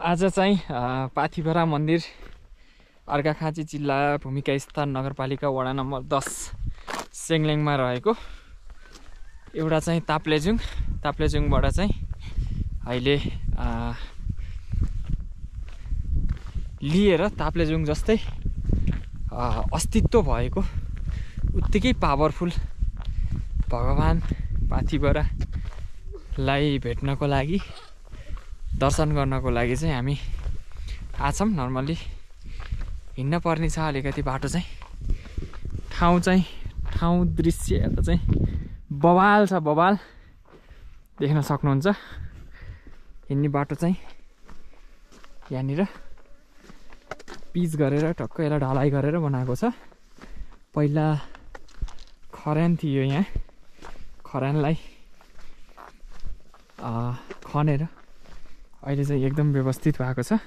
आज चाहिँ पाथिभरा मन्दिर अर्घाखाँची जिल्ला भूमिका स्थान नगरपालिका वडा नम्बर 10 सेङलेङमा रहेको एउटा चाहिँ ताप्लेजुङबाट चाहिँ अहिले लिएर ताप्लेजुङ जस्तै अस्तित्व भएको उत्तिकै पावरफुल भगवान पाथिभरालाई भेट्नको लागि दर्शन गर्नको लागि चाहिँ हामी आछौँ। नर्मली हिँड्न पर्ने छ अलिकति बाटो चाहिँ ठाउँ दृश्य हेर्दा चाहिँ बवाल छ, बवाल देख्न सक्नुहुन्छ। हिँड्ने बाटो चाहिँ यहाँनिर पिच गरेर टक्क यसलाई ढलाइ गरेर बनाएको छ। पहिला खरान थियो, यहाँ खरानलाई खनेर अहिले चाहिँ एकदम व्यवस्थित भएको छ।